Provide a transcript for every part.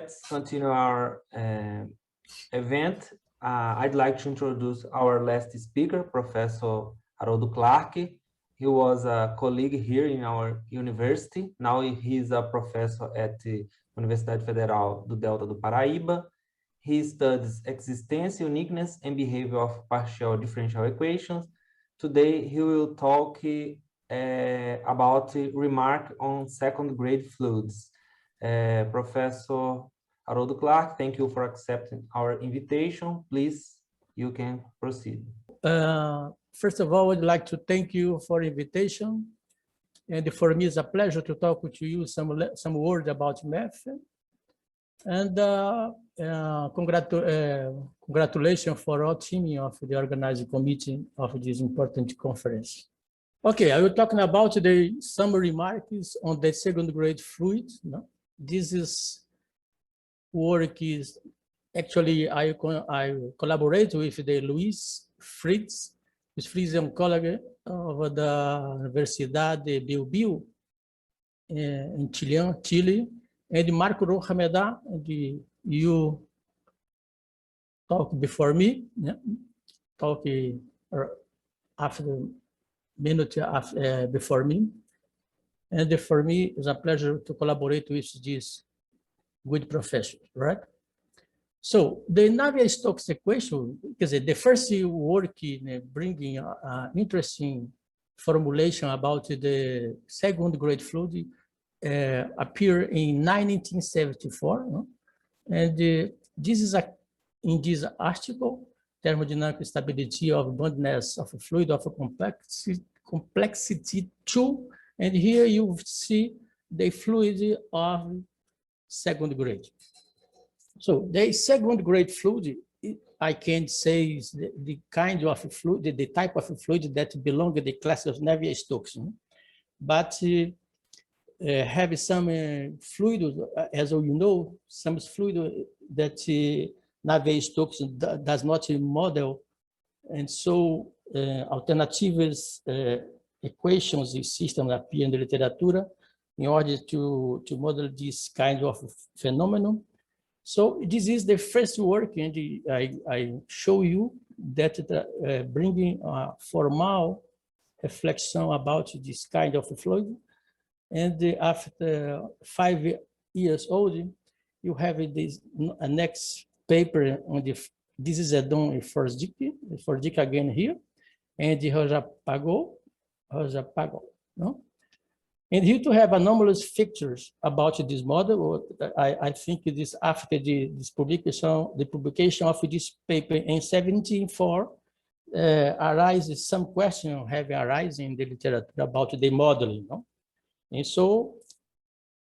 let's continue our event. I'd like to introduce our last speaker, Professor Haroldo Clarke. He was a colleague here in our university. Now he's a professor at the Universidade Federal do Delta do Paraíba. He studies existence, uniqueness, and behavior of partial differential equations. Today, he will talk about a remark on second grade fluids. Professor Haroldo Clarke, thank you for accepting our invitation. Please, you can proceed. First of all, I'd like to thank you for the invitation. And for me, it's a pleasure to talk to you some words about math. And congratulations for all team of the organizing committee of this important conference. Okay, I will talking about the summary remarks on the second grade fluid. No? This is work is actually I collaborate with the Luis Fritz. Luis Fritz is a colleague of the Universidade Biobío in Chile. And Marco Rohameda, you talk before me, yeah? Talk after minute before me. And for me, it's a pleasure to collaborate with this good professor, right? So the Navier-Stokes equation, because the first work in bringing interesting formulation about the second grade fluid appeared in 1974, no? And this is in this article, thermodynamic stability of bondness of a fluid of a complexity 2, and here you see the fluid of second grade. So the second grade fluid, I can say is the kind of fluid, the type of fluid that belong to the class of Navier-Stokes, no? But have some fluid, as you know, some fluid that Navier-Stokes does not model, and so alternative equations and systems appear in the literature in order to model this kind of phenomenon. So this is the first work, and I show you that bringing a formal reflection about this kind of fluid. And after 5 years old, you have this next paper on this is done in Fordyk again here, and Roja Pagol, no? And here to have anomalous features about this model. I think this after this publication, the publication of this paper in 1704, arises some question have arisen in the literature about the modeling, no? And so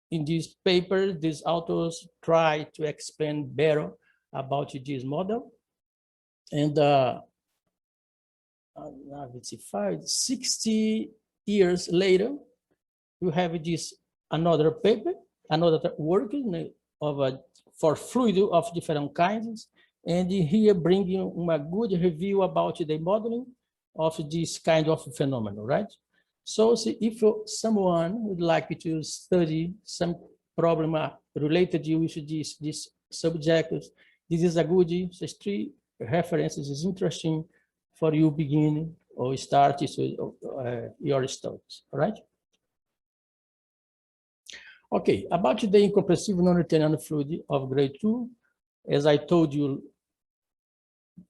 in this paper, these authors try to explain better about this model. And 60 years later, you have this another paper, another work of for fluid of different kinds. And here bringing a good review about the modeling of this kind of phenomenon, right? So if someone would like to study some problem related with this subject, this is a good history references is interesting for you begin or start your studies, all right? Okay, about the incompressible non-Newtonian fluid of grade 2, as I told you,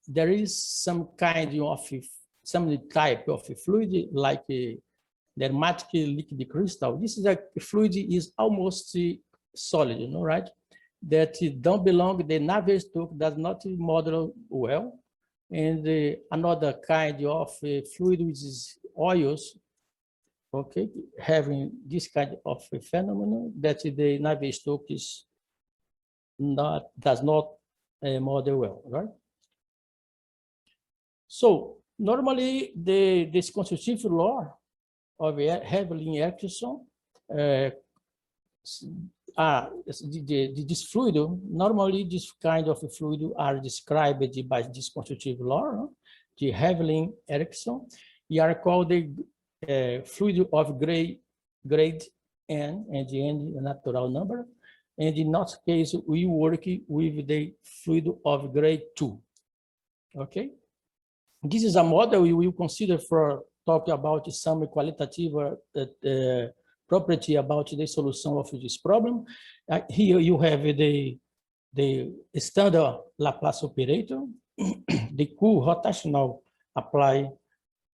there is some kind of some type of fluid like a dermatic liquid crystal. This is a fluid is almost solid, you know, right? That it don't belong, the Navier-Stokes does not model well. And another kind of fluid which is oils, okay, having this kind of a phenomenon that the Navier-Stokes does not model well, right? So normally this constitutive law of Heavenly-Erickson, this fluid, normally this kind of fluid are described by this constitutive law, the Heavenly-Erickson. They are called the fluid of grade n, and the n is a natural number. And in our case, we work with the fluid of grade 2. Okay. This is a model we will consider for talking about some qualitative property about the solution of this problem. Here you have the standard Laplace operator, the cool rotational apply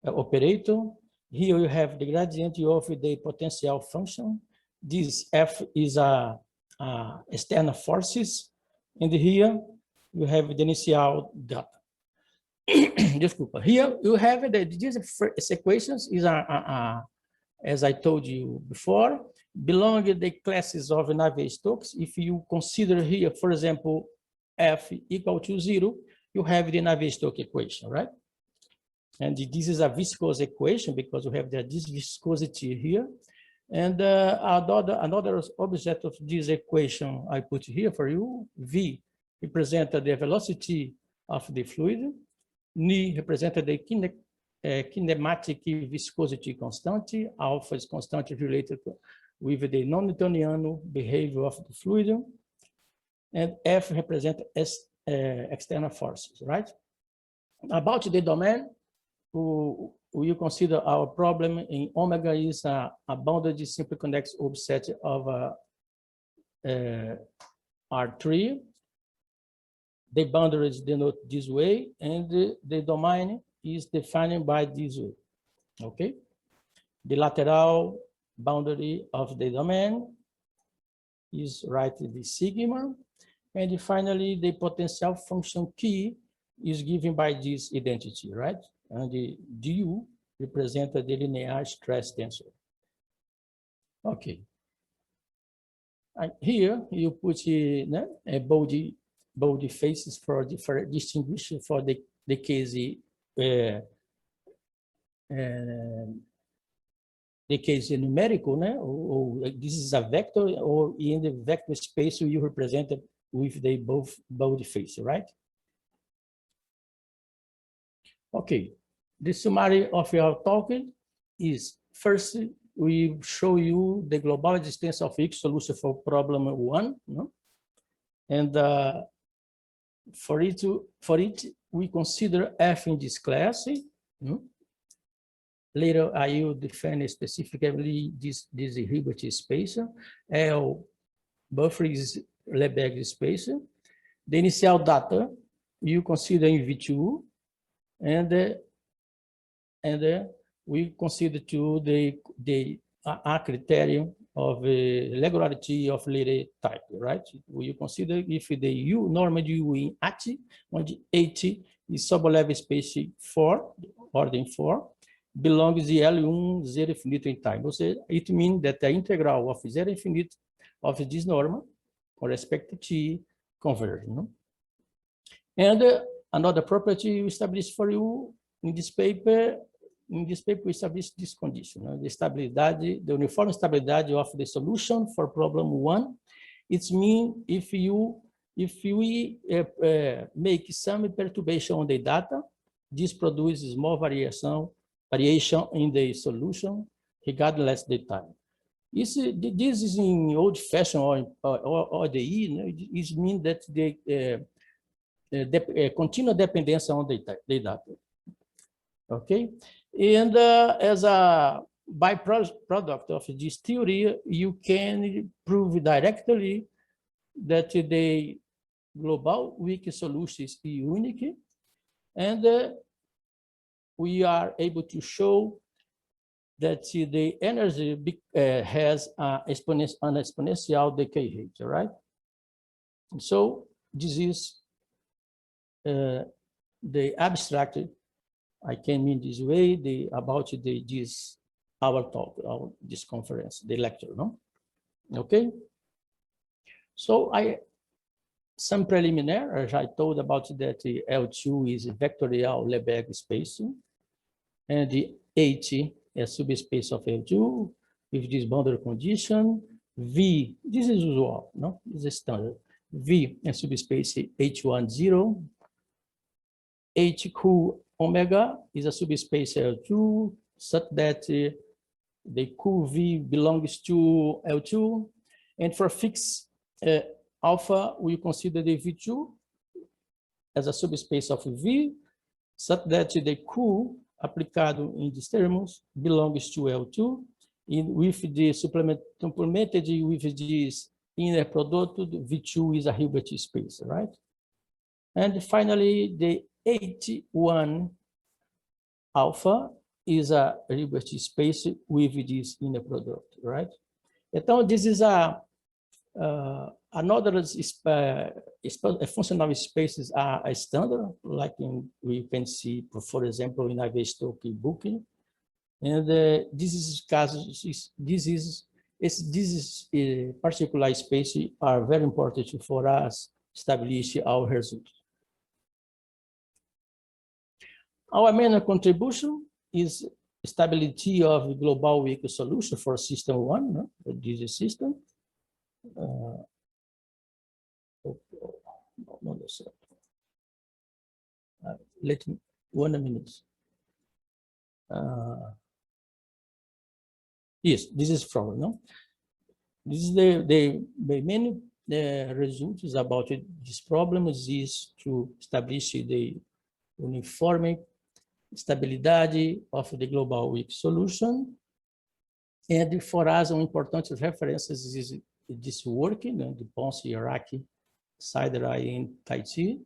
operator. Here you have the gradient of the potential function. This F is a external forces, and here you have the initial data. Desculpa. Here you have these equations is as I told you before, belong to the classes of Navier-Stokes. If you consider here, for example, F equal to 0, you have the Navier-Stokes equation, right? And this is a viscous equation because you have this viscosity here. And another object of this equation I put here for you, V represents the velocity of the fluid, N represents the kinematic viscosity constant, alpha is constant related with the non-Newtonian behavior of the fluid, and F represents external forces, right? About the domain, we consider our problem in omega is a bounded simple convex offset of R3. The boundary is denoted this way, and the domain is defined by this way, okay? The lateral boundary of the domain is the sigma, and finally, the potential function K is given by this identity, right? And the du represents the linear stress tensor. Okay. Here you put a bold faces for distinguishing for the case numerical, or this is a vector, or in the vector space you represent it with the bold face, right? Okay, the summary of our talk is first we show you the global existence of each solution for problem 1, and for it we consider F in this class. Later I will define specifically this Hilbert space. L buffer is Lebesgue space. The initial data you consider in V2, and we consider to the criterion of regularity of Leray type, right? We consider if the U normal U in H, when H is sub-level space 4, order 4, belongs to L1 0 infinite in time. So it means that the integral of 0 infinite of this normal with respect to T converge. And another property we established for you in this paper. In this paper, we establish this condition: the uniform stability of the solution for problem 1. It means if we make some perturbation on the data, this produces small variation in the solution regardless the time. This is in old-fashioned or the E. It means that the continual dependence on the data. Okay. And as a byproduct of this theory, you can prove directly that the global weak solution is unique, and we are able to show that the energy has an exponential decay rate, right? So this is the abstract. I can mean this way about our talk, this conference, the lecture, no? Okay. So some preliminary, as I told about that the L2 is a vectorial Lebesgue space, and the H is subspace of L2 with this boundary condition. V, this is usual, no? This is standard. V is subspace H1 0. H cool omega is a subspace L2 such that the cool V belongs to L2, and for fixed alpha, we consider the V2 as a subspace of V, such that the Q aplicado in these terms belongs to L2, with the supplemented with this inner product, V2 is a Hilbert space, right? And finally, the 81 alpha is a Hilbert space with this inner product, right? Então, this is another functional spaces are a standard, like we can see, for example, in Navier-Stokes booking. And this particular space are very important for us establish our results. Our main contribution is stability of the global weak solution for system 1, no? This system. Let me 1 minute. Yes, this is from, no? This is the main results about this problem is to establish the uniform stability of the global weak solution. And for us, an important references is this work, the Ponce, Iraqi, Sider, and Tahiti.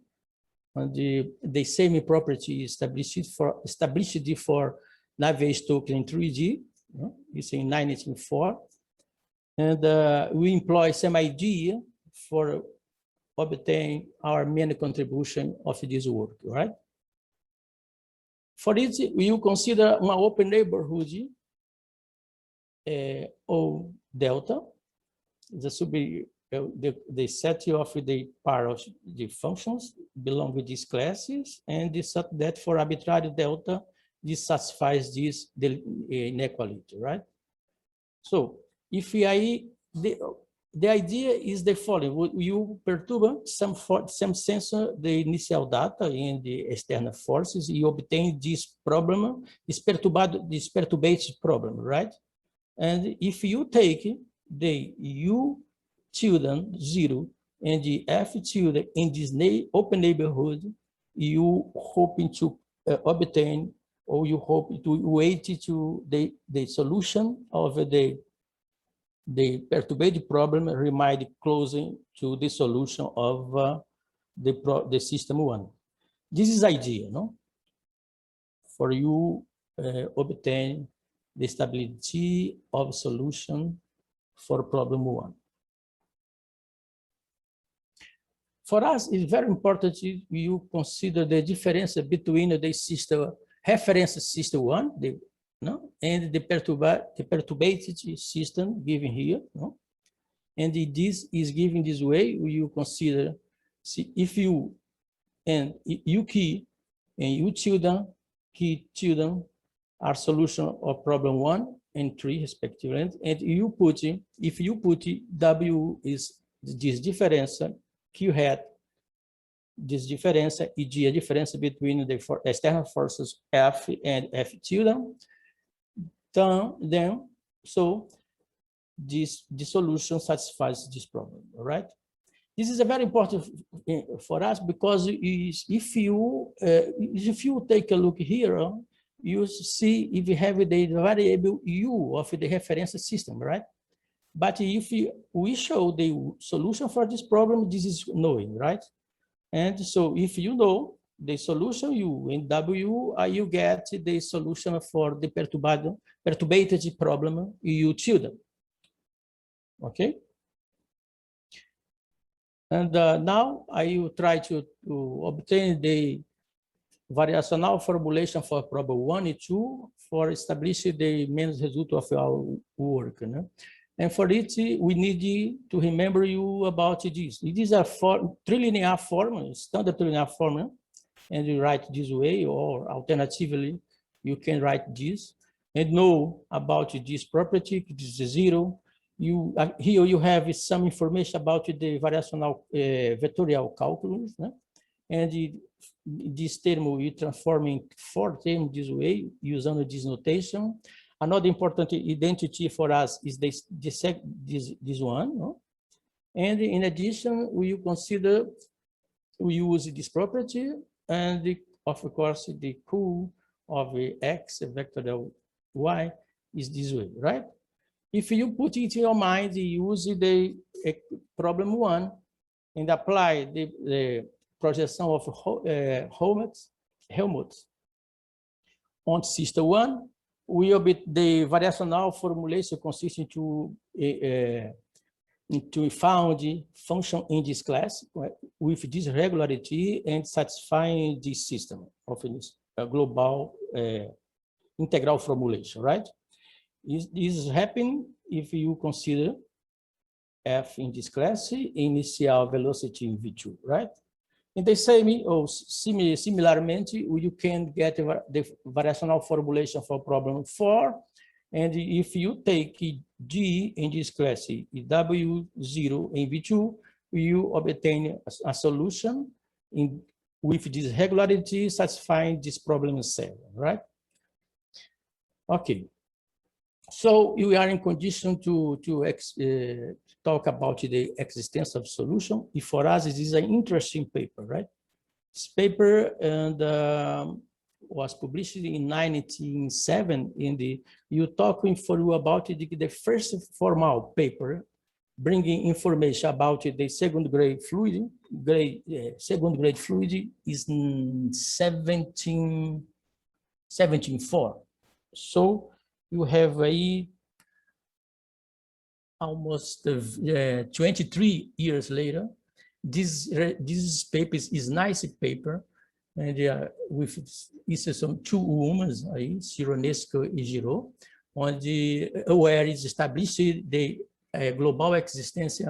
And the same property is established for Navier-Stokes in 3D. It's in 1904. And we employ some idea for obtain our main contribution of this work, right? For it, we will consider an open neighborhood O delta, the set of the part of the functions belong with these classes, and this that for arbitrary delta, this satisfies this inequality, right? So if the idea is the following: you perturb some sensor the initial data in the external forces, you obtain this problem, this perturbated problem, right? And if you take the U tilde 0 and the F tilde in this open neighborhood, you hoping to obtain, or you hope to wait to the solution of the perturbated problem remain closing to the solution of the system 1. This is idea, no? For you obtain the stability of solution for problem 1. For us, it's very important you consider the difference between the system reference system 1, and the perturbated system given here, no? And this is given this way. You consider, see, if you and U key and U tilde key tilde are solution of problem 1 and 3 respectively, and you put, if you put W is this difference, Q hat this difference, e.g. a difference between the external forces F and F tilde, then so this solution satisfies this problem, right? This is a very important for us because if you take a look here, you see if you have the variable U of the reference system, right? But if we show the solution for this problem, this is knowing, right? And so if you know the solution U and W, you get the solution for the perturbated problem U tilde. Okay? And now I will try to obtain the variational formulation for problem 1 and 2 for establishing the main result of our work. No? And for it, we need to remember you about this. It is a trilinear formula, standard trilinear formula, and you write this way, or alternatively, you can write this and know about this property, this is 0. Here you have some information about the variational vectorial calculus, no? And this term we transform in 4 terms this way, using this notation. Another important identity for us is this one, no? And in addition, we use this property, and of course, the cool of x vector y is this way, right? If you put it in your mind, you use the problem 1 and apply the projection of Helmholtz on system 1, the variational formulation consists to found function in this class with this regularity and satisfying this system of a global integral formulation, right? This is happening if you consider f in this class initial velocity in V2, right? And the same, or similarmente, you can get the variational formulation for problem 4. And if you take G in this class, W0 in V2, you obtain a solution with this regularity satisfying this problem 7, right? Okay. So we are in condition to talk about the existence of solution. For us, it is an interesting paper, right? This paper was published in 1907 in the, you talking for you about the first formal paper bringing information about the second grade fluid, is 1704. So you have almost 23 years later. This paper is nice paper, and with some two women, Sironescu and Giraud, where is established the global existence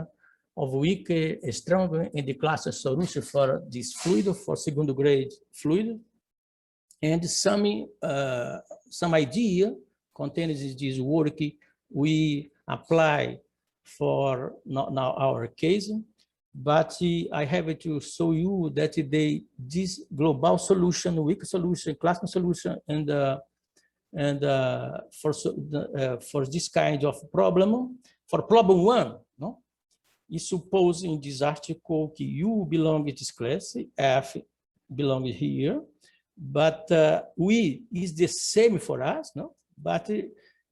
of weak, strong, and the class solution for this fluid, for second grade fluid, and some idea contains this work we apply for now our case. But I have to show you that this global solution, weak solution, classical solution, and for this kind of problem, for problem 1, no, is supposed in this article that U belong to this class, F belongs here, but we is the same for us, no, but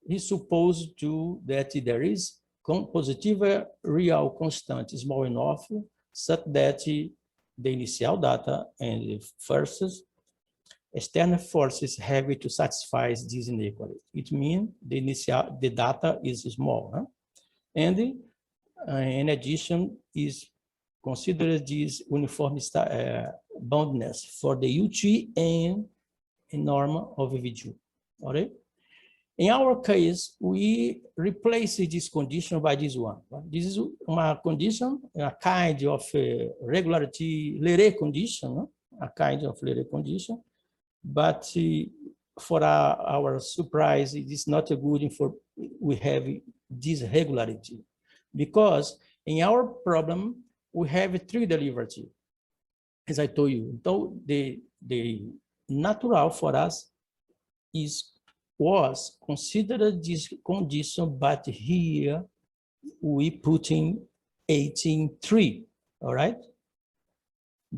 it's supposed to that there is positive real constant small enough such that the initial data and the first external forces have to satisfy this inequality. It means the data is small, huh? And in addition is considered this uniform boundness for the UT and norm of V2. All right. In our case, we replace this condition by this one. This is a condition, a kind of regularity Leray condition, no? A kind of Leray condition. But for our surprise, it is not a good for we have this regularity, because in our problem we have 3 derivatives, as I told you. Though the natural for us was considered this condition, but here we put in 18.3, all right?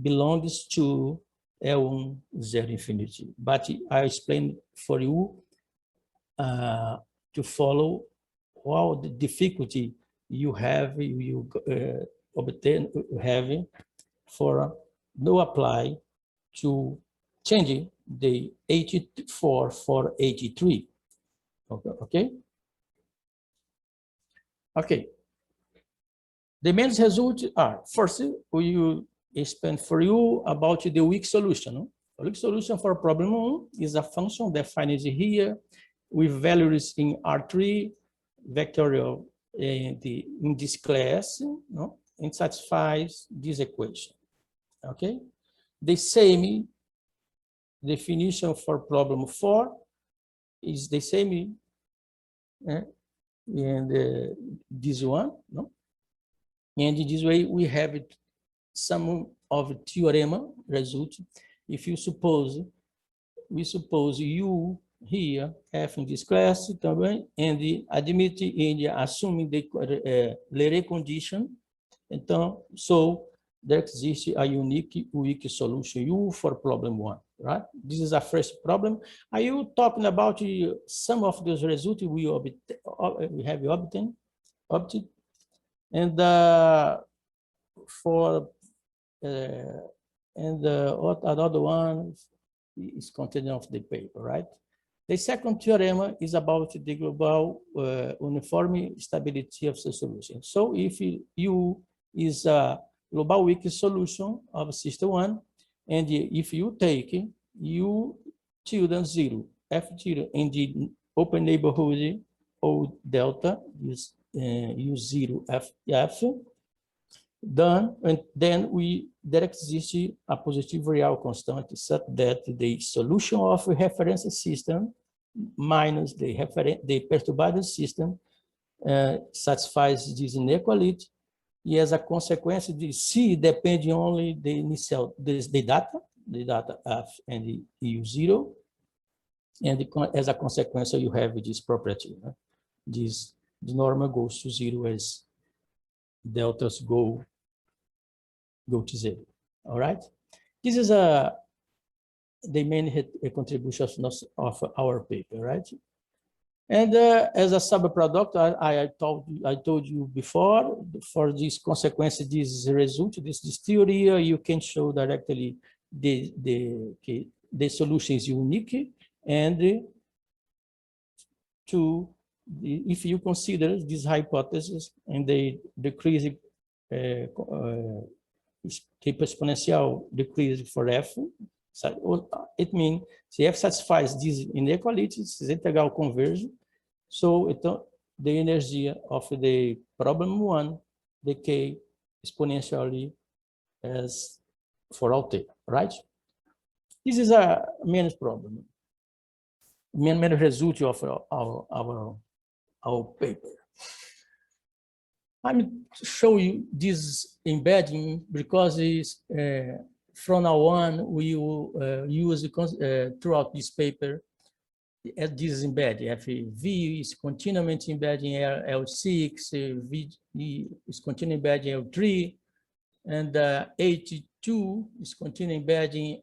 Belongs to L1 0 infinity. But I explained for you to follow all the difficulty you have, having for no apply to change the 84 for 83. Okay. Okay. The main results are, first, we explain for you about the weak solution. The weak solution for problem 1 is a function defined here with values in R3 vectorial in this class, no? And satisfies this equation. Okay. The same definition for problem 4 is the same and this one, no? And this way we have some of theorem result. If you suppose, we suppose U here, F in this class, and admit in assuming the Leray condition So there exists a unique weak solution U for problem 1, right? This is a first problem. Are you talking about some of those results we have obtained? And another one is contained of the paper, right? The second theorem is about the global uniform stability of the solution. So if U is a global weak solution of system 1, and if you take U tilde 0, F0 in the open neighborhood O delta is U0 F, then there exists a positive real constant such that the solution of a reference system minus the perturbed system satisfies this inequality, and as a consequence, the C depends only the data F and U0, and as a consequence, you have this property. Right? The normal goes to 0 as deltas go to 0. All right. This is the main contributions of our paper, right? And as a subproduct, I told you before, for this consequence, this result, this theory, you can show directly the solution is unique, and if you consider this hypothesis and the decrease exponential decrease for F, it means se F satisfies these inequalities, this integral converge, so the energy of the problem 1 decay exponentially as for all t, right? This is a main problem, main result of our paper. I'm show you this embedding because it's, from now on we will use throughout this paper as this embedding. V is continually embedding L6, V is continually embedding L3, and H2 is continually embedding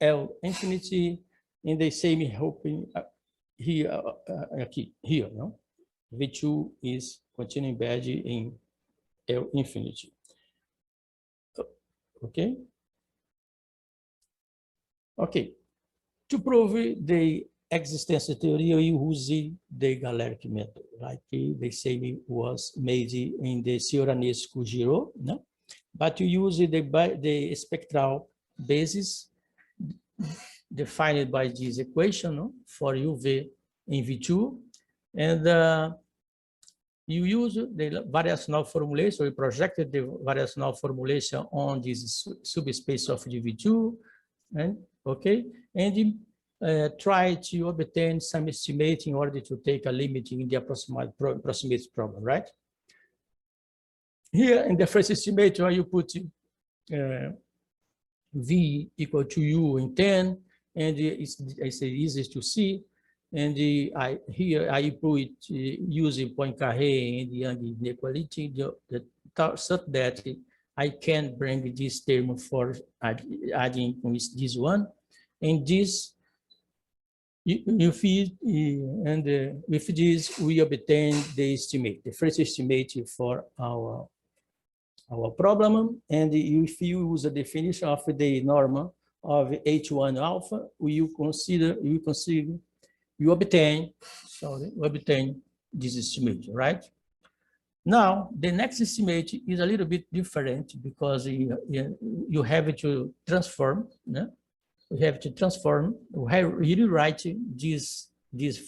L infinity in the same hoping here, here, no? V2 is continuing embedded in L infinity. Okay. Okay. To prove the existence theory, you use the Galerkin method, like they say it was made in the Cioranescu-Giraud, no? But you use the spectral basis defined by this equation, no? For UV in V2, and you use the variational formulation, we projected the variational formulation on this subspace of GV2, and okay, and try to obtain some estimate in order to take a limit in the approximate problem, right? Here in the first estimate, you put V equal to U in 10, and it's easy to see. And here I put using Poincaré and Young inequality such that I can bring this term for adding with this one, and this with this we obtain the estimate, the first estimate for our problem. And if you use a definition of the normal of H1 alpha, you obtain this estimate, right? Now, the next estimate is a little bit different because you have to transform, no? We have to transform, we have really write this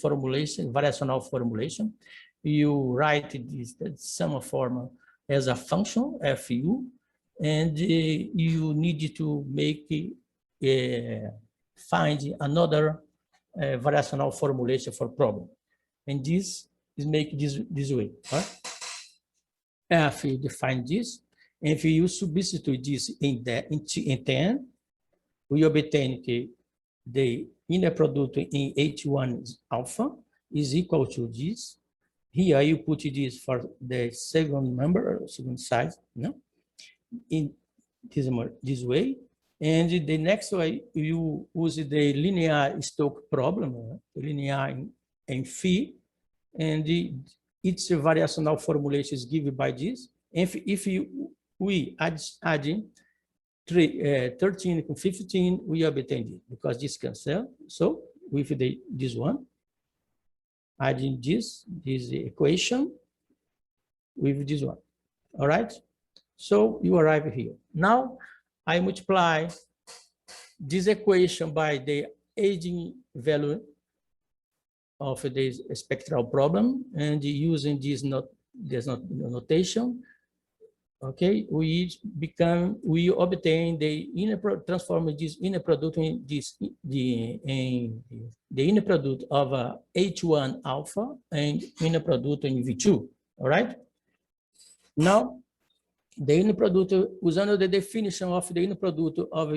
formulation, variational formulation. You write this sum formula as a function, Fu, and you need to make find another variational formulation for problem, and this is make this way. Right? If you define this, and if you substitute this in 10, we obtain the inner product in H1 alpha is equal to this, here you put this for the second number, second size, no? In this way. And the next way, you use the linear Stokes problem, linear in phi, and its variational formulation is given by this. If we add 13 and 15, we obtain this because this cancel. So with this one, adding this equation with this one. All right. So you arrive here. Now I multiply this equation by the aging value of this spectral problem, and using this notation, okay, we obtain the transform this inner product in the inner product of H1 alpha and inner product in V2. All right. Now the inner product, using the definition of the inner product of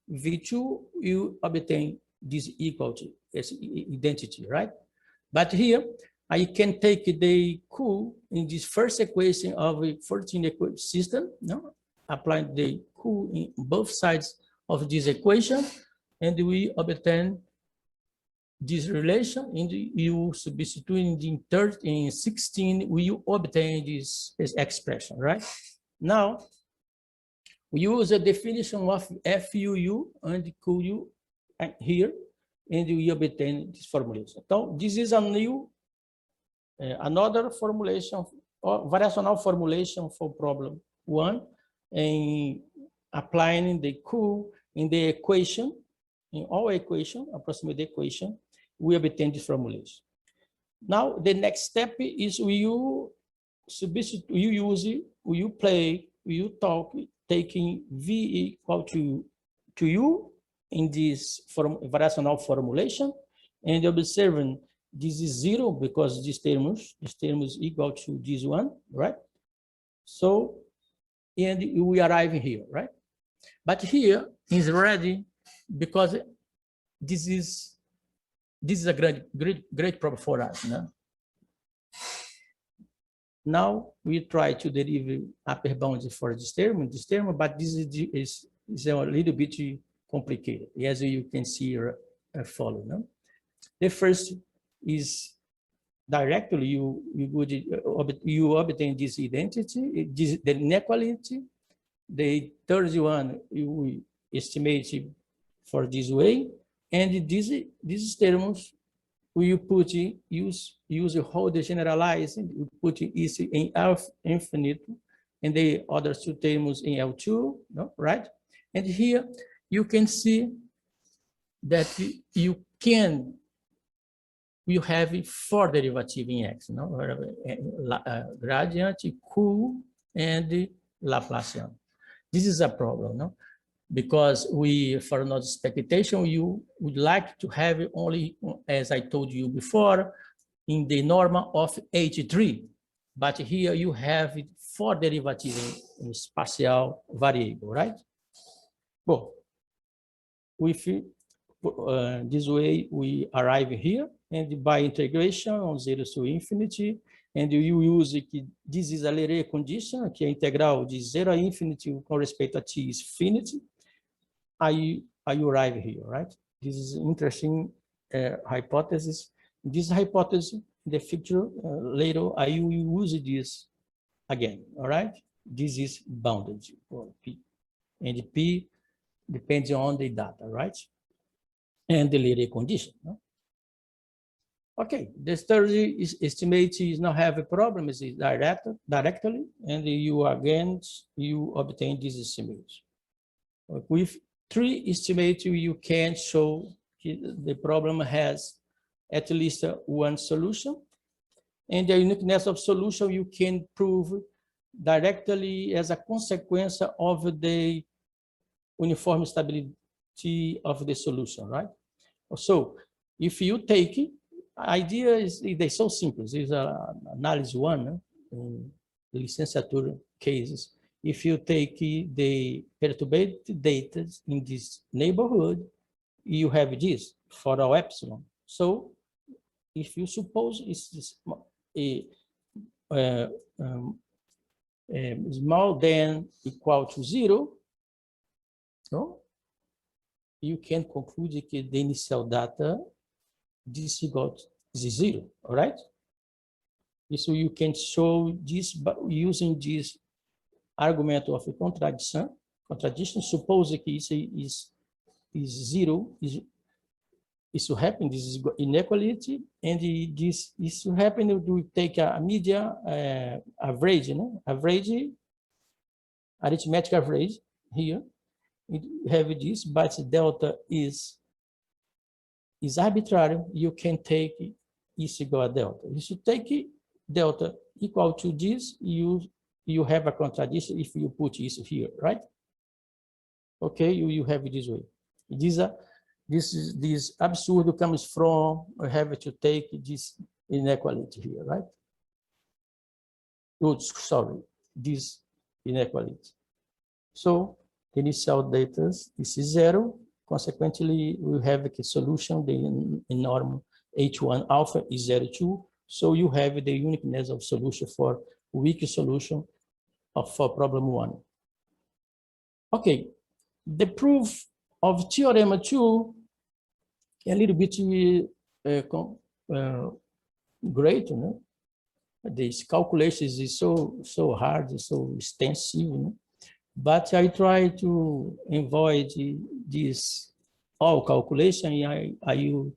V2, you obtain this equal to this identity, right? But here, I can take the Q in this first equation of a 14 system, no? Applying the Q in both sides of this equation, and we obtain this relation, and you substituting in 16, we obtain this expression, right? Now, we use a definition of FUU and QU here, and we obtain this formulation. So this is a new, another formulation, or variational formulation for problem 1, and applying the Q in the equation, in our equation, approximate equation, we obtain this formulation. Now, the next step is you talk, taking V equal to U in this variational formulation, and observing this is 0 because this term is equal to this one, right? So, and we arrive here, right? But here is ready because this is a great problem for us, no? Now we try to derive upper bounds for this term, but this is a little bit complicated, as you can see follow. No? The first is directly you obtain this identity, the inequality. The third one you estimate for this way, and these terms we put use how the generalizing, you put is in L infinite, and the other two terms in L2, no, right? And here you can see that you have 4 derivatives in X, no? Gradient, Q, and Laplacian. This is a problem, no? Because for another expectation, you would like to have only, as I told you before, in the normal of H3. But here you have 4 derivatives in spatial variable, right? Well, with this way, we arrive here, and by integration on 0 to infinity, and you use this is a Leray condition, que é integral de 0 a infinity com respeito a t is finite. I arrive here, right? This is an interesting hypothesis. This hypothesis, in the future, later, I will use this again, all right? This is bounded for P. And P depends on the data, right? And the Leray condition, no? Okay, the third is estimate is not have a problem, is directly, and you obtain this estimate. With 3 estimates, you can show the problem has at least one solution, and the uniqueness of solution you can prove directly as a consequence of the uniform stability of the solution, right? So if you take, idea is they're so simple. It's analysis 1 in licenciatura cases. If you take the perturbated data in this neighborhood, you have this for all epsilon. So if you suppose uh, small than equal to 0, so you can conclude that the initial data this is 0, all right? So you can show this using this argument of a contradiction. Suppose that this is 0, is to happen, this is inequality, and this is to happen, we take a median average, average, arithmetic average here. You have this, but delta is arbitrary. You can take is equal to delta. If you take delta equal to this, you have a contradiction if you put this here, right? Okay, you have it this way. This absurd comes from I have to take this inequality here, right? Oh, sorry, this inequality. So the initial data, this is 0. Consequently, we have a solution, the norm H1 alpha is 0.2. So you have the uniqueness of solution for weak solution for problem 1. Okay, the proof of theorem 2 a little bit great, you know? This calculations is so hard, so extensive, you know? But I try to avoid this all calculation. You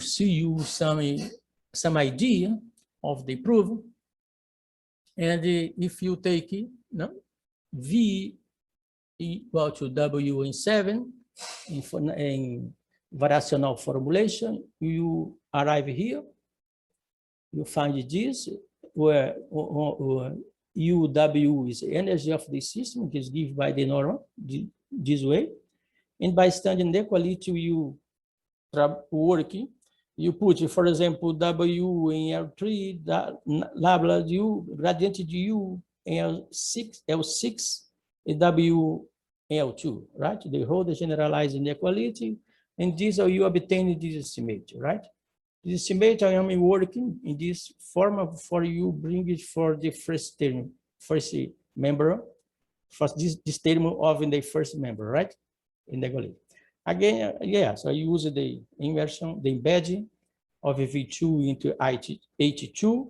see you some idea of the proof, and if you take V equal to W in 7 in variational formulation, you arrive here. You find this where UW is energy of the system, is given by the normal this way, and by standard inequality you working. You put, for example, W in L3, Labla U, gradient U in L6, and W in L2, right? They hold the generalized inequality, and this you obtain this estimate, right? This estimate I am working in this form for you bring it for the first term, first member, for this term of in the first member, right? Inequality. Again, yeah, so I use the inversion, the embedding of V2 into H2.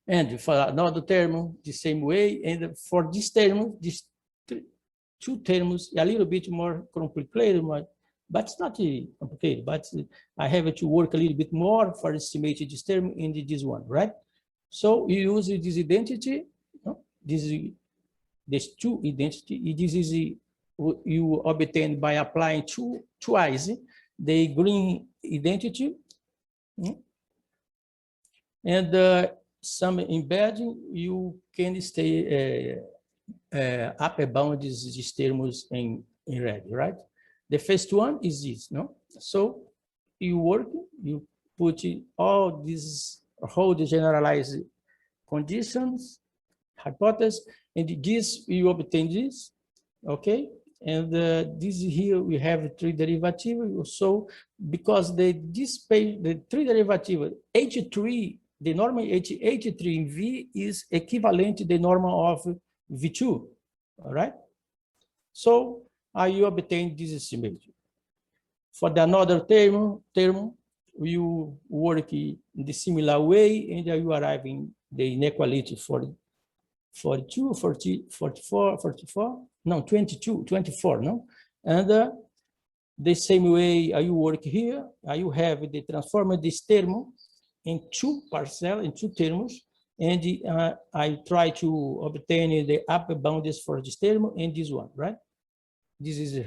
And for another term, the same way. And for this term, these two terms, a little bit more complicated, but it's not complicated, but I have to work a little bit more for estimating this term in this one, right? So you use this identity, this two identity, this is you obtain by applying twice the green identity, and some embedding, you can stay upper bound these terms in red, right? The first one is this, no? So you work, you put all these whole generalized conditions, hypothesis, and this you obtain this, okay? And this here we have three derivatives. So because the three derivative H3, the normal H3 in V is equivalent to the normal of V2, all right? So you obtain this estimate. For the another term, you work in the similar way, and you arrive in the inequality for 42, 40, 44, 44, no, 22, 24, no? And the same way you work here, you have the transform this term in two parcels, in two terms, and I try to obtain the upper bounds for this term and this one, right? This is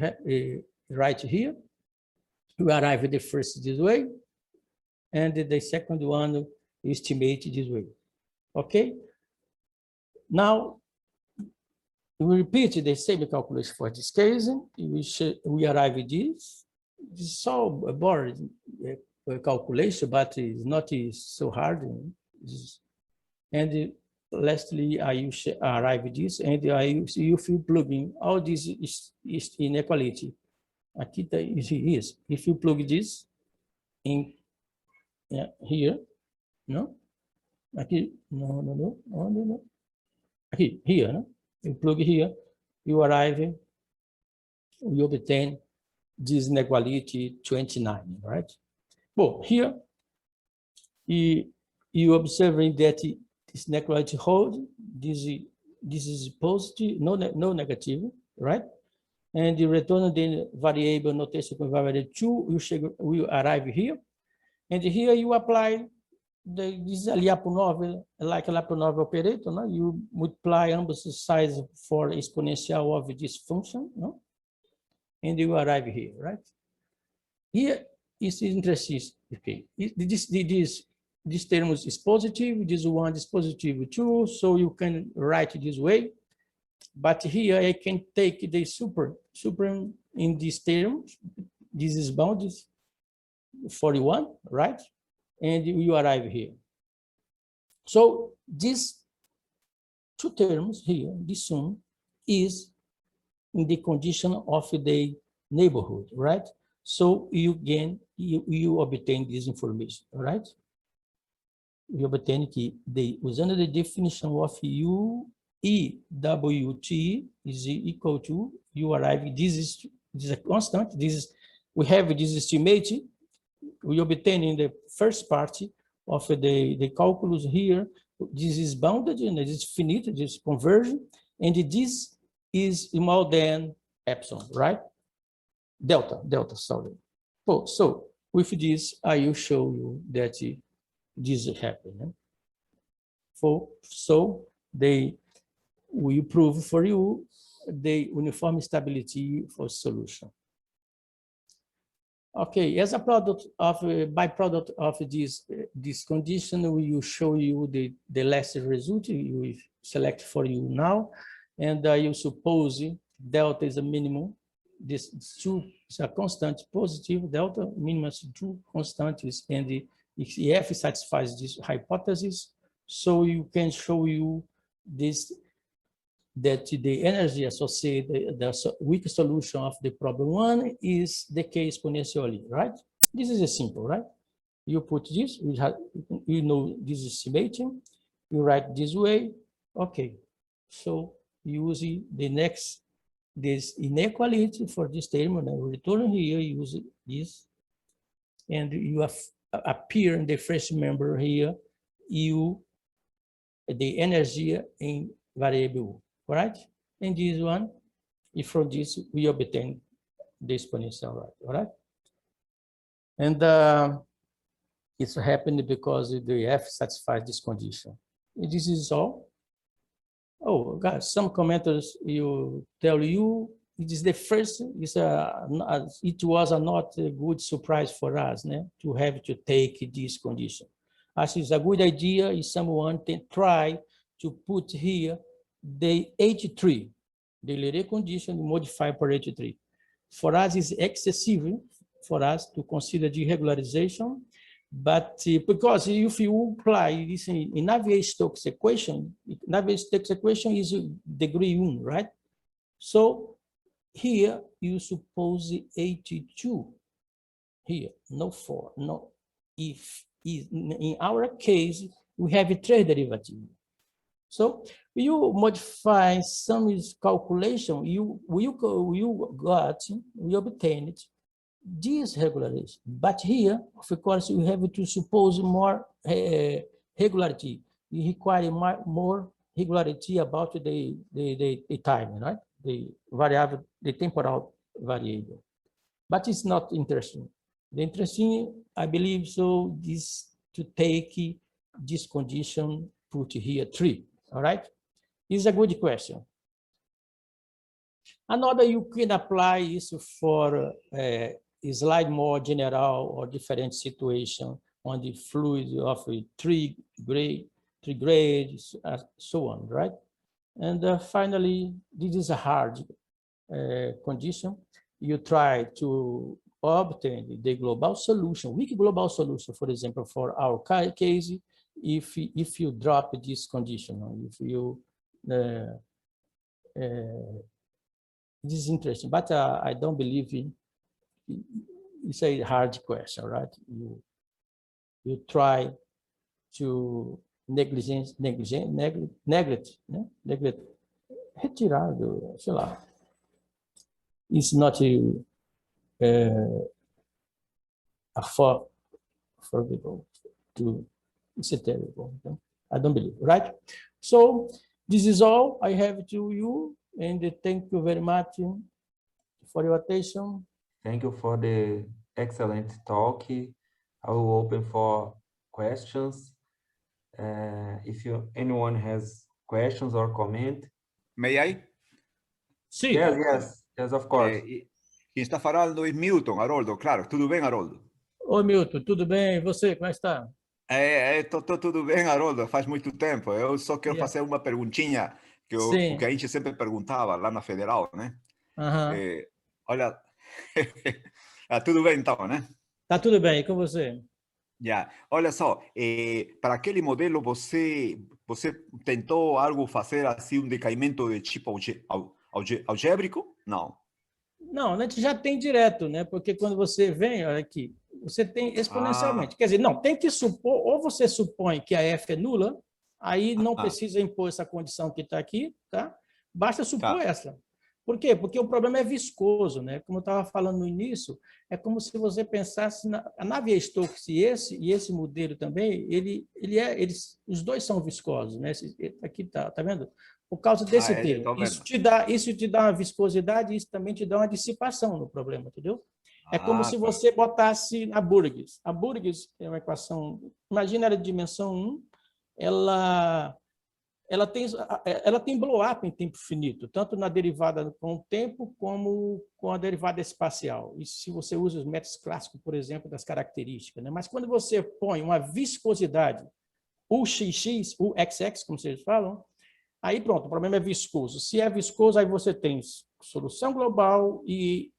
right here. You arrive at the first this way, and the second one you estimate this way, okay? Now, we repeat the same calculation for this case. We arrive at this. This is so boring calculation, but it's not so hard. And lastly, I arrive at this, and you feel plugging all this is inequality. Aqui is if you plug this in here, no? Aqui, no. Aqui, here, no? You plug here, you arrive, you obtain this inequality 29, right? Well, here, you observing that this inequality hold, this is positive, no negative, right? And the return the variable notation variable 2 will arrive here. And here you apply this Lyapunov, like a Lyapunov operator, no? You multiply ambos sides for exponential of this function, no? And you arrive here, right? Here is interesting. Okay, this term is positive, this one is positive too, so you can write it this way. But here I can take the super in this term. This is bounded 41, right? And you arrive here. So these two terms here, this sum is in the condition of the neighborhood, right? So you obtain this information, right? You obtain usando the definition of EWT is equal to, you arrive, this is a constant, we have this estimate, we obtain in the first part of the calculus here, this is bounded and it is finite, this conversion, and this is more than epsilon, right? Delta, sorry. Oh, so with this, I will show you that this happens. So they will prove for you the uniform stability for solution. Okay, as a byproduct of this condition, we will show you the last result we select for you now, and you suppose delta is a minimum. This two is a constant positive delta, minimum is two constants, and if F satisfies this hypothesis, so you can show you this, that the energy associated, the weak solution of the problem one is decay exponentially, right? This is a simple, right? You put this, you know this is estimating, you write this way, okay. So using this inequality for this term, and I return here, use this, and you appear in the first member here, the energy in variable, right? And this one, if from this we obtain the exponential, right? And it's happened because the F satisfies this condition. And this is all. Oh, guys, some commenters you tell you it is the first. It was not a good surprise for us, né, to have to take this condition. I think it's a good idea if someone can try to put here the H3, the Leray condition modified for H3. For us, it's excessive for us to consider deregularization. But because if you apply this in Navier-Stokes equation, Navier-Stokes equation is degree 1, right? So here you suppose 82 here, no 4, no. If in our case we have a trade derivative. So you modify some calculation, we obtain this regularization. But here, of course, we have to suppose more regularity. We require more regularity about the time, right? The variable, the temporal variable. But it's not interesting. The interesting, I believe, so is to take this condition, put here 3, all right? It's a good question. Another you can apply is for slide more general or different situation on the fluid of three grades, so on, right? And finally, this is a hard condition. You try to obtain the global solution, weak global solution, for example, for our case, if you drop this condition, if you this is interesting, but I don't believe in. It's a hard question, right? You try to neglect, né? Neglect, retirado, sei lá. It's not affordable to, it's terrible. I don't believe, right? So this is all I have to you, and thank you very much for your attention. Thank you for the excellent talk. I will open for questions. If anyone has questions or comment. May I? Sim. Yes, of course. Quem está falando é Milton, Haroldo, claro. Tudo bem, Haroldo? Oi, Milton, tudo bem? E você, como está? Tô tudo bem, Haroldo, faz muito tempo. Eu só quero Yeah. fazer uma perguntinha Sim. que a gente sempre perguntava lá na Federal, né? Olha, tudo bem então, né? Tá tudo bem, e com você? Olha só, para aquele modelo você tentou algo fazer assim um decaimento de tipo algébrico? Não. Não, a gente já tem direto, né? Porque quando você vem, olha aqui, você tem exponencialmente. Quer dizer, não, tem que supor, ou você supõe que a F é nula, aí não precisa impor essa condição que está aqui, tá? Basta supor essa. Por quê? Porque o problema é viscoso, né? Como eu estava falando no início, é como se você pensasse na Navier-Stokes e esse modelo também, os dois são viscosos, né? Aqui tá vendo? Por causa desse termo. Isso te dá uma viscosidade e isso também te dá uma dissipação no problema, entendeu? É como se você botasse a Burgess. A Burgess é uma equação, imagina ela de dimensão 1, ela tem blow-up em tempo finito, tanto na derivada com o tempo como com a derivada espacial. Isso se você usa os métodos clássicos, por exemplo, das características, né? Mas quando você põe uma viscosidade, UXX, UXX, como vocês falam, aí pronto, o problema é viscoso. Se é viscoso, aí você tem solução global e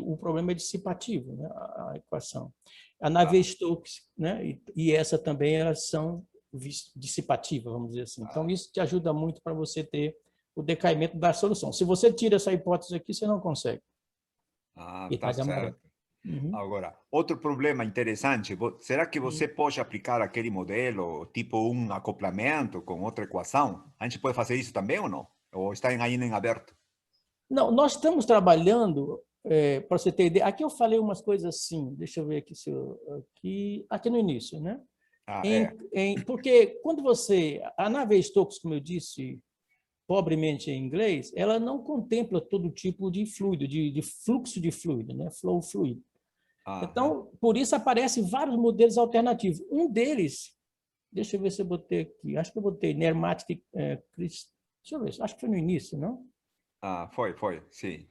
o problema é dissipativo, né? A equação. A Navier-Stokes, né? E essa também, elas são dissipativa, vamos dizer assim. Então, isso te ajuda muito para você ter o decaimento da solução. Se você tira essa hipótese aqui, você não consegue. Tá certo. Agora, outro problema interessante, será que você pode aplicar aquele modelo, tipo um acoplamento com outra equação? A gente pode fazer isso também ou não? Ou está ainda em aberto? Não, nós estamos trabalhando, para você ter ideia, aqui eu falei umas coisas assim, deixa eu ver aqui, aqui no início, né? Porque quando a Navier-Stokes, como eu disse pobremente em inglês, ela não contempla todo tipo de fluido, de fluxo de fluido, né? Flow fluid. Então, por isso aparecem vários modelos alternativos. Um deles, deixa eu ver se eu botei aqui, acho que eu botei Nermatic, deixa eu ver, acho que foi no início, não? Foi, sim.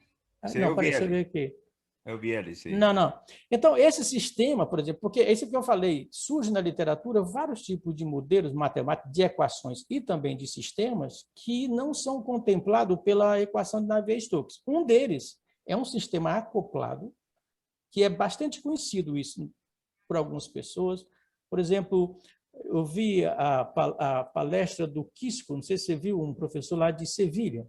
Não, peraí, deixa eu ver aqui. Eu vi ele, sim. Não. Então, esse sistema, por exemplo, porque esse que eu falei, surge na literatura vários tipos de modelos matemáticos, de equações e também de sistemas que não são contemplados pela equação de Navier-Stokes. Um deles é um sistema acoplado, que é bastante conhecido isso por algumas pessoas. Por exemplo, eu vi a palestra do Quisco, não sei se você viu, um professor lá de Sevilha.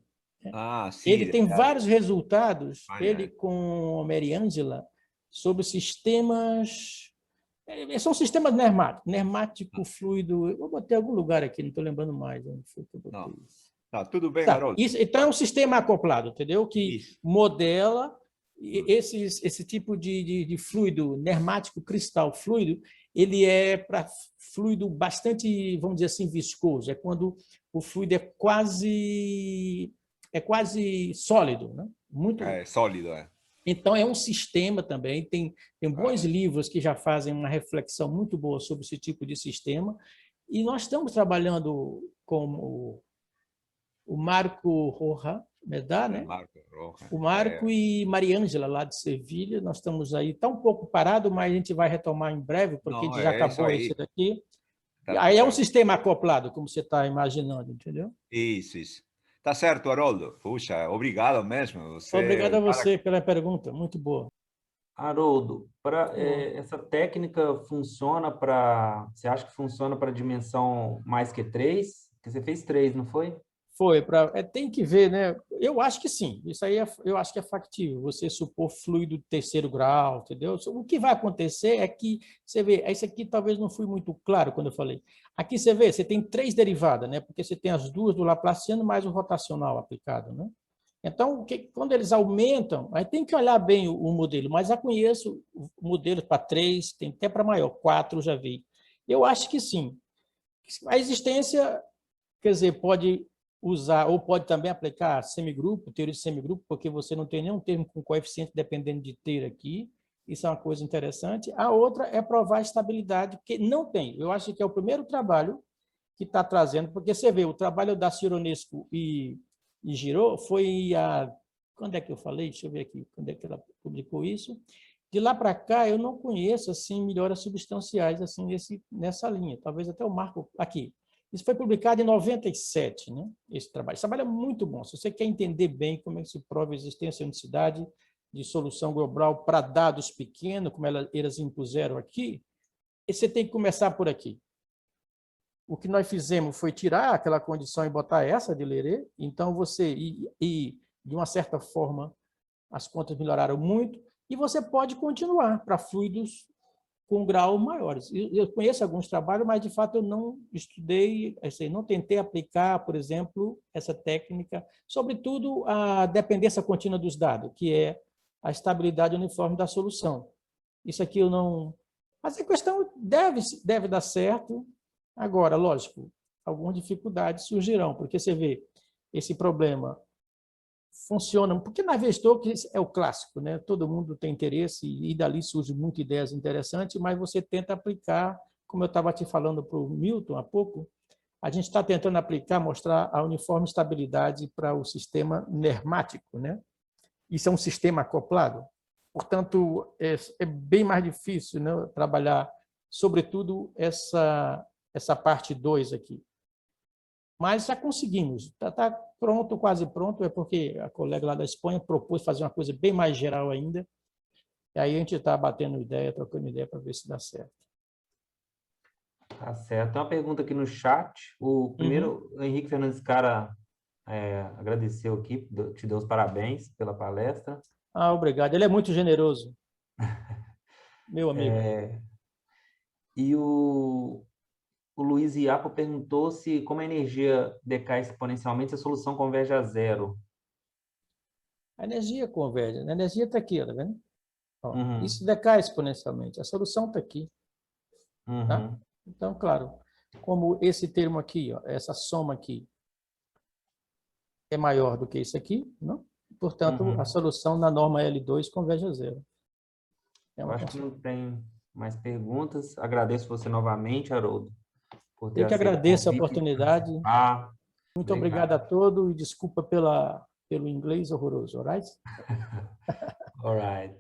Sim. Ele tem vários resultados, ele com Mariangela, sobre sistemas... São sistemas nermáticos, nermático fluido... Eu botei em algum lugar aqui, não estou lembrando mais. Onde foi que eu botei isso? Tudo bem, Haroldo. Então, é um sistema acoplado, entendeu? Que modela esse tipo de fluido nermático, cristal fluido, ele é para fluido bastante, vamos dizer assim, viscoso. É quando o fluido é quase sólido, né? Muito sólido, Então, é um sistema também, tem bons livros que já fazem uma reflexão muito boa sobre esse tipo de sistema, e nós estamos trabalhando com o Marco Roja, Medá, né? O Marco e Mariângela, lá de Sevilha, nós estamos aí, está um pouco parado, mas a gente vai retomar em breve, porque a gente já acabou esse daqui. Aí é um sistema acoplado, como você está imaginando, entendeu? Isso. Tá certo, Haroldo. Puxa, obrigado mesmo. Obrigado a você pela pergunta, muito boa. Haroldo, essa técnica funciona você acha que funciona para dimensão mais que 3? Porque você fez 3, não foi? Foi para. Tem que ver, né? Eu acho que sim. Isso aí eu acho que é factível. Você supor fluido de terceiro grau, entendeu? O que vai acontecer é que você vê. Isso aqui talvez não fui muito claro quando eu falei. Aqui você vê, você tem 3 derivadas, né? Porque você tem as duas do Laplaciano mais o rotacional aplicado, né? Então, quando eles aumentam, aí tem que olhar bem o modelo. Mas já conheço modelos para 3, tem até para maior, 4 já vi. Eu acho que sim. A existência, quer dizer, pode usar, ou pode também aplicar semigrupo, teoria de semigrupo, porque você não tem nenhum termo com coeficiente dependendo de ter aqui. Isso é uma coisa interessante. A outra é provar a estabilidade, que não tem. Eu acho que é o primeiro trabalho que está trazendo, porque você vê, o trabalho da Cironescu e Giraud foi a... Quando é que eu falei? Deixa eu ver aqui, quando é que ela publicou isso. De lá para cá, eu não conheço assim melhoras substanciais assim nessa linha. Talvez até o Marco... Aqui, isso foi publicado em 97, né? Esse trabalho. Esse trabalho é muito bom. Se você quer entender bem como é que se prova a existência e a unicidade de solução global para dados pequenos, como elas impuseram aqui, você tem que começar por aqui. O que nós fizemos foi tirar aquela condição e botar essa de Leray. Então, de uma certa forma, as contas melhoraram muito, e você pode continuar para fluidos com grau maiores. Eu conheço alguns trabalhos, mas, de fato, eu não estudei, assim, não tentei aplicar, por exemplo, essa técnica, sobretudo a dependência contínua dos dados, que é a estabilidade uniforme da solução. Isso aqui eu não... Mas a questão deve dar certo. Agora, lógico, algumas dificuldades surgirão, porque você vê esse problema funciona, porque na Navier-Stokes é o clássico, né? Todo mundo tem interesse e dali surgem muitas ideias interessantes, mas você tenta aplicar, como eu estava te falando para o Milton há pouco, a gente está tentando aplicar, mostrar a uniforme estabilidade para o sistema nermático, né? Isso é um sistema acoplado. Portanto, é bem mais difícil, né, trabalhar, sobretudo, essa parte 2 aqui. Mas já conseguimos. Está pronto, quase pronto, é porque a colega lá da Espanha propôs fazer uma coisa bem mais geral ainda. E aí a gente está batendo ideia, trocando ideia para ver se dá certo. Tá certo. Tem uma pergunta aqui no chat. O primeiro, o Henrique Fernandes Cara agradeceu aqui, te deu os parabéns pela palestra. Obrigado. Ele é muito generoso. Meu amigo. E o Luiz Iapo perguntou se, como a energia decai exponencialmente, a solução converge a zero. A energia converge. A energia está aqui, tá vendo? Uhum. Isso decai exponencialmente. A solução está aqui. Uhum. Tá? Então, claro, como esse termo aqui, essa soma aqui, é maior do que isso aqui, não? Portanto, a solução na norma L2 converge a zero. Eu acho que não tem mais perguntas. Agradeço você novamente, Haroldo, por ter Eu que aceito o agradeço a convite de oportunidade. participar. Muito obrigado a todos e desculpa pelo inglês horroroso, all right? All right.